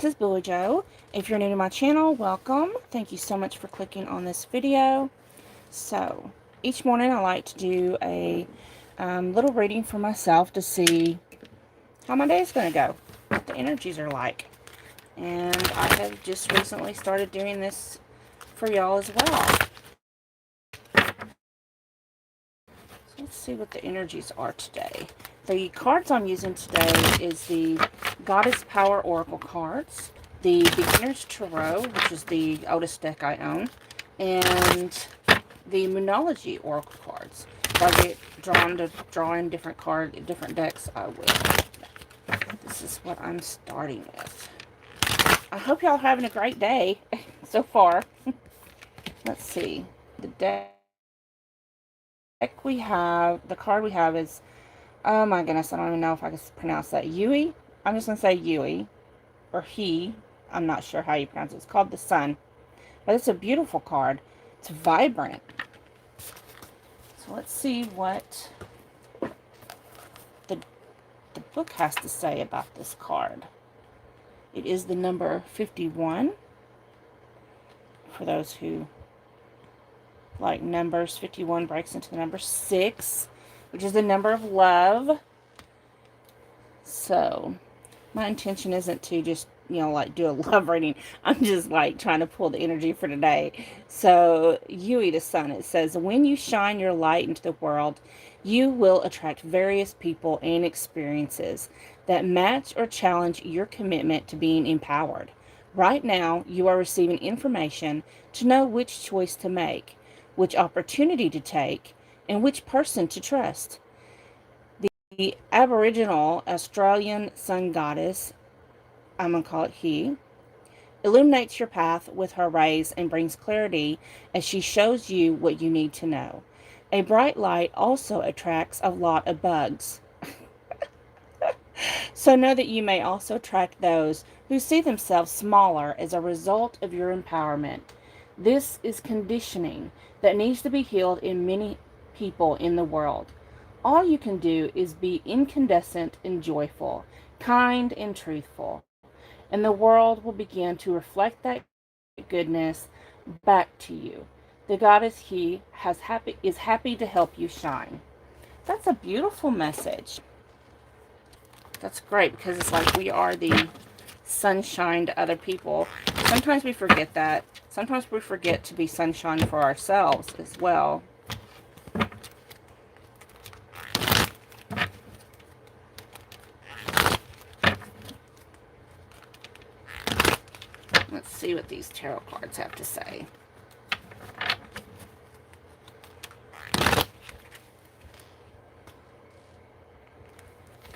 This is Billy Joe. If you're new to my channel, welcome. Thank you so much for clicking on this video. So, each morning I like to do a little reading for myself to see how my day is going to go, what the energies are like. And I have just recently started doing this for y'all as well. So let's see what the energies are today. The cards I'm using today is the Goddess Power Oracle cards, the Beginner's Tarot, which is the oldest deck I own, and the Moonology Oracle cards. If I get drawn to drawing different decks, I will. This is what I'm starting with. I hope y'all are having a great day so far. Let's see. The card we have is, oh my goodness, I don't even know if I can pronounce that. Yui? I'm just going to say Yui. Or he. I'm not sure how you pronounce it. It's called the Sun. But it's a beautiful card. It's vibrant. So let's see what the book has to say about this card. It is the number 51. For those who like numbers, 51 breaks into the number 6, which is the number of love. So, my intention isn't to just, like do a love reading. I'm just like trying to pull the energy for today. So, Yui the Sun, it says, when you shine your light into the world, you will attract various people and experiences that match or challenge your commitment to being empowered. Right now, you are receiving information to know which choice to make, which opportunity to take, and which person to trust. The Aboriginal Australian Sun Goddess, I'm going to call it he, illuminates your path with her rays and brings clarity as she shows you what you need to know. A bright light also attracts a lot of bugs. So know that you may also attract those who see themselves smaller as a result of your empowerment. This is conditioning that needs to be healed in many people in the world. All you can do is be incandescent and joyful, kind and truthful, and the world will begin to reflect that goodness back to you. The goddess he is happy to help you shine. That's a beautiful message. That's great because it's like we are the sunshine to other people. Sometimes we forget that. Sometimes we forget to be sunshine for ourselves as well. Let's see what these tarot cards have to say.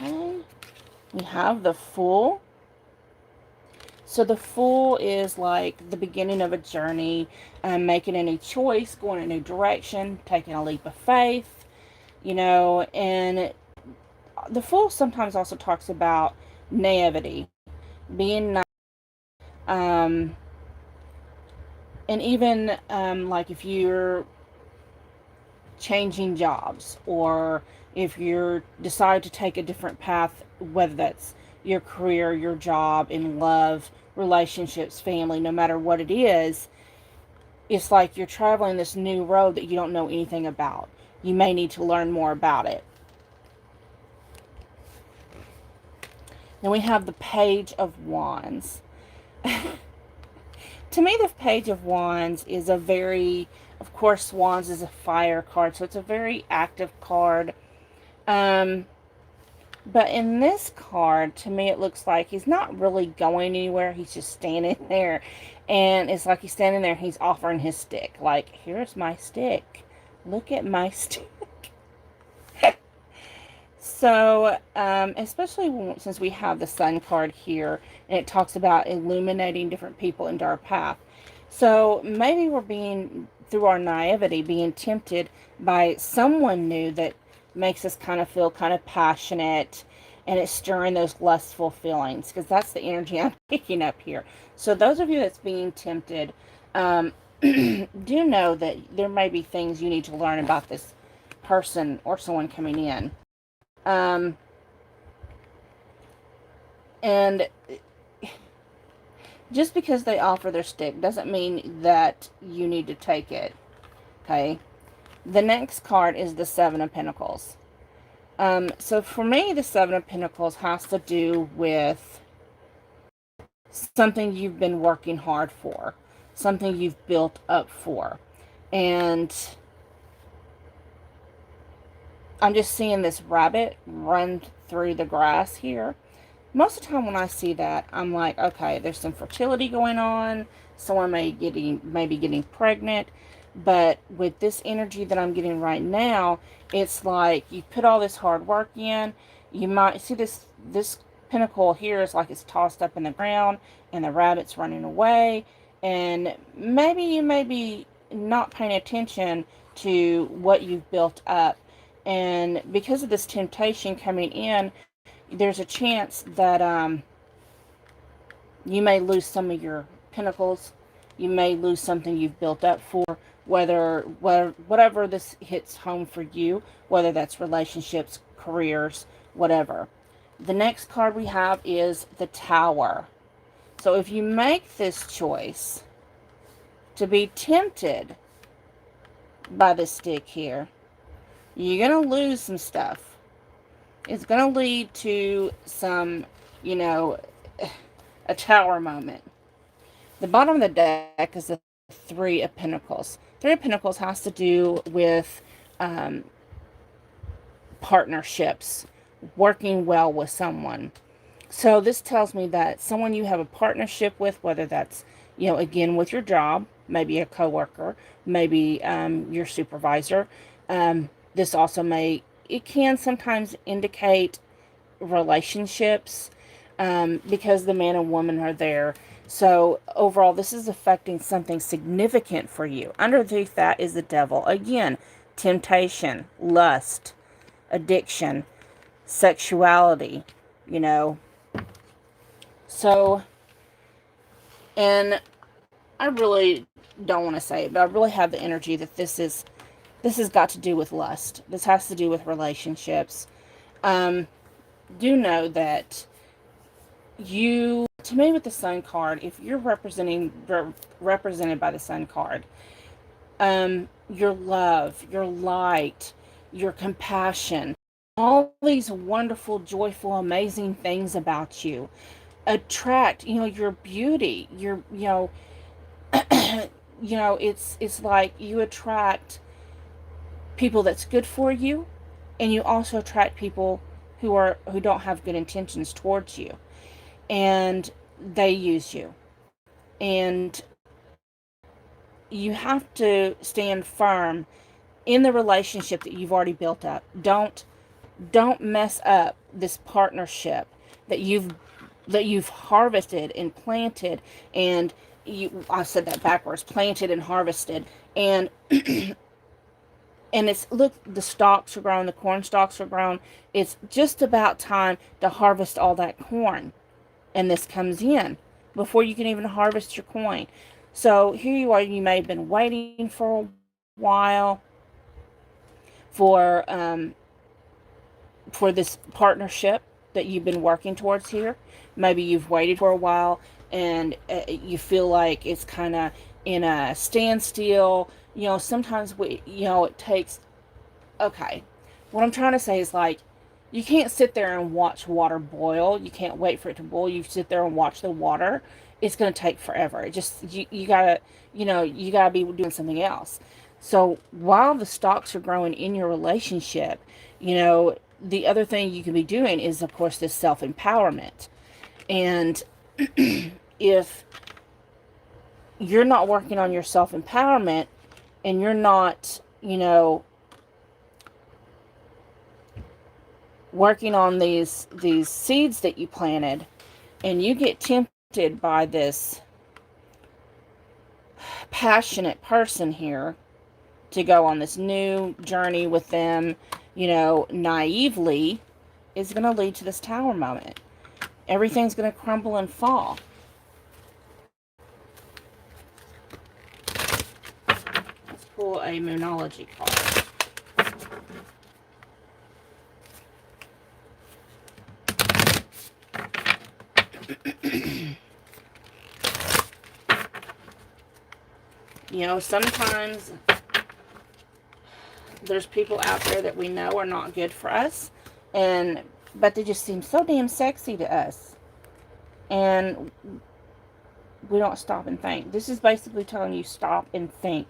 Okay. We have the Fool. So the Fool is like the beginning of a journey, making a new choice, going a new direction, taking a leap of faith, and the Fool sometimes also talks about naivety, being naive, um, and even like if you're changing jobs or if you decide to take a different path, whether that's your career, your job, in love, relationships, family, no matter what it is, it's like you're traveling this new road that you don't know anything about. You may need to learn more about it. Then we have the Page of Wands. To me, the Page of Wands is a very, of course, Wands is a fire card, so it's a very active card. But in this card, to me, it looks like he's not really going anywhere. He's just standing there. And it's like he's standing there and he's offering his stick. Like, here's my stick. Look at my stick. So, especially since we have the Sun card here, and it talks about illuminating different people into our path. So, maybe we're through our naivety, being tempted by someone new that makes us kind of feel kind of passionate, and it's stirring those lustful feelings, because that's the energy I'm picking up here. So, those of you that's being tempted, do know that there may be things you need to learn about this person or someone coming in. And Just because they offer their stick doesn't mean that you need to take it. Okay. The next card is the Seven of Pentacles. So for me, the Seven of Pentacles has to do with something you've been working hard for, something you've built up for. And I'm just seeing this rabbit run through the grass here. Most of the time when I see that, I'm like, okay, there's some fertility going on. Someone may be getting pregnant. But with this energy that I'm getting right now, it's like you put all this hard work in. You might see this pinnacle here is like it's tossed up in the ground and the rabbit's running away. And maybe you may be not paying attention to what you've built up. And because of this temptation coming in, there's a chance that you may lose some of your pinnacles. You may lose something you've built up for, whatever this hits home for you, whether that's relationships, careers, whatever. The next card we have is the Tower. So if you make this choice to be tempted by the stick here, you're going to lose some stuff. It's going to lead to some, you know, a tower moment. The bottom of the deck is the Three of Pentacles. Three of Pentacles has to do with partnerships, working well with someone. So this tells me that someone you have a partnership with, whether that's, again, with your job, maybe a coworker, maybe your supervisor. This also it can sometimes indicate relationships because the man and woman are there. So overall, this is affecting something significant for you. Underneath that is the devil. Again, temptation, lust, addiction, sexuality, you know. So, and I really don't want to say it, but I really have the energy that this has got to do with lust. This has to do with relationships. Do know that to me, with the Sun card, if you're represented by the Sun card, your love, your light, your compassion, all these wonderful, joyful, amazing things about you attract, your beauty, it's like you attract people that's good for you, and you also attract people who don't have good intentions towards you, and they use you. And you have to stand firm in the relationship that you've already built up. Don't mess up this partnership that you've harvested and planted, and I said that backwards, planted and harvested. And and it's, look, the stalks are grown, the corn stalks are grown. It's just about time to harvest all that corn. And this comes in before you can even harvest your coin. So here you are, you may have been waiting for a while for this partnership that you've been working towards here. Maybe you've waited for a while and you feel like it's kind of in a standstill. Sometimes it takes, okay, what I'm trying to say is, like, you can't sit there and watch water boil. You can't wait for it to boil. You sit there and watch the water. It's going to take forever. It just, you gotta, you gotta be doing something else. So while the stalks are growing in your relationship, the other thing you can be doing is, of course, this self-empowerment. And if you're not working on your self-empowerment, and you're not, working on these seeds that you planted, and you get tempted by this passionate person here to go on this new journey with them, naively, is going to lead to this tower moment. Everything's going to crumble and fall. Let's pull a Moonology card. Sometimes there's people out there that we know are not good for us, but they just seem so damn sexy to us. And we don't stop and think. This is basically telling you stop and think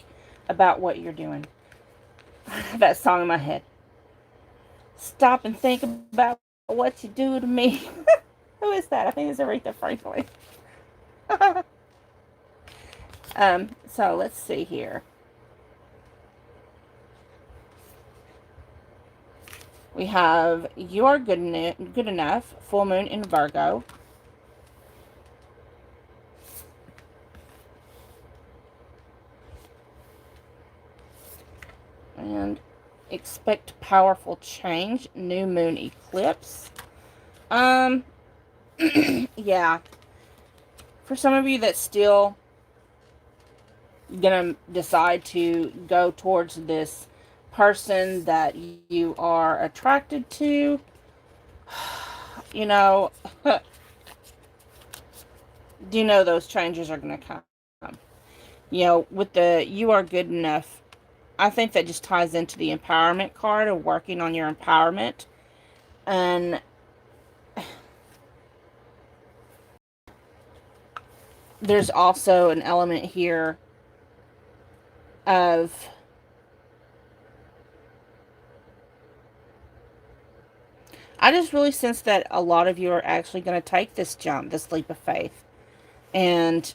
about what you're doing. I have that song in my head. Stop and think about what you do to me. Who is that? I think it's Aretha Franklin. So let's see here. We have You Are Good Enough, full moon in Virgo. And Expect Powerful Change, new moon eclipse. Yeah. For some of you that's still gonna decide to go towards this person that you are attracted to, you know, do you know those changes are gonna come? With the You Are Good Enough, I think that just ties into the empowerment card of working on your empowerment. And there's also an element here of I just really sense that a lot of you are actually going to take this jump, this leap of faith. And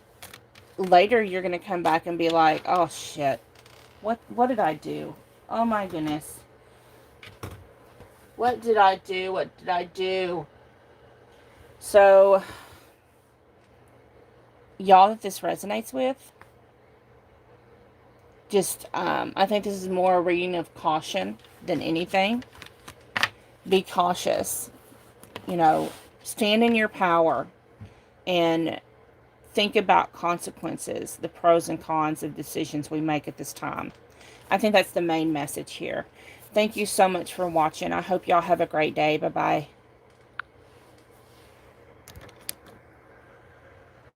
later you're going to come back and be like, oh shit, what did I do? Oh my goodness. What did I do? What did I do? So, y'all that this resonates with, just, I think this is more a reading of caution than anything. Be cautious. Stand in your power and think about consequences, the pros and cons of decisions we make at this time. I think that's the main message here. Thank you so much for watching. I hope y'all have a great day. Bye-bye.